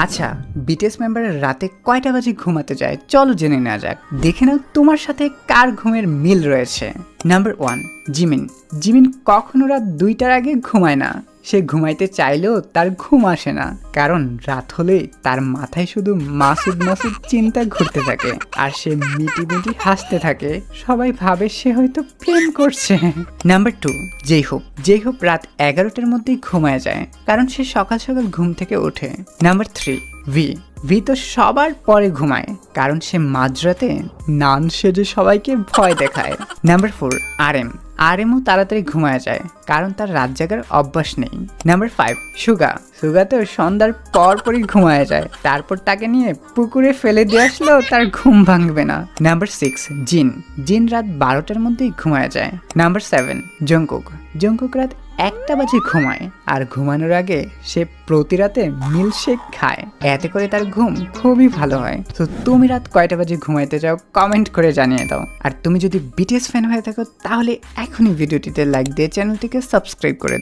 আচ্ছা, বিটিএস মেম্বারের রাতে কয়টা বাজে ঘুমাতে যায় চলো জেনে নেওয়া যাক। দেখে নাও তোমার সাথে কার ঘুমের মিল রয়েছে। Number 1, Jimin. জিমিন কখনো রাত 2টার আগে ঘুমায় না। সে ঘুমাইতে চাইলেও তার ঘুম আসে না, কারণ রাত হলেই তার মাথায় শুধু মাসুদ মাসুদ চিন্তা ঘুরতে থাকে আর সে মিটি মিটি হাসতে থাকে। সবাই ভাবে সে হয়তো প্রেম করছে। নাম্বার 2, জেইহোপ। জেইহোপ রাত 11টার মধ্যেই ঘুমায় যায়, কারণ সে সকাল সকাল ঘুম থেকে ওঠে। নাম্বার 3, ভি তো সবার পরে ঘুমায়, কারণ সে মাঝরাতে নান সেজে সবাইকে ভয় দেখায়। নাম্বার 4, আরএমও তাড়াতাড়ি ঘুমায় যায়, কারণ তার রাত জাগার অভ্যাস নেই। নাম্বার 5, সুগা তো সন্ধ্যার পরই ঘুমায় যায়, তারপর তাকে নিয়ে পুকুরে ফেলে দিয়ে আসলেও তার ঘুম ভাঙবে না। নাম্বার 6, জিন রাত 12টার মধ্যেই ঘুমায় যায়। নাম্বার 7, জংকুক রাত 1টা বাজে ঘুমায়, আর ঘুমানোর আগে সে প্রতি রাতে মিল্কশেক খায়। এতে করে তার ঘুম খুবই ভালো হয়। তো তুমি রাত কয়টা বাজে ঘুমাইতে চাও কমেন্ট করে জানিয়ে দাও। আর তুমি যদি বিটিএস ফ্যান হয়ে থাকো তাহলে এখনই ভিডিওটিতে লাইক দিয়ে চ্যানেলটিকে সাবস্ক্রাইব করে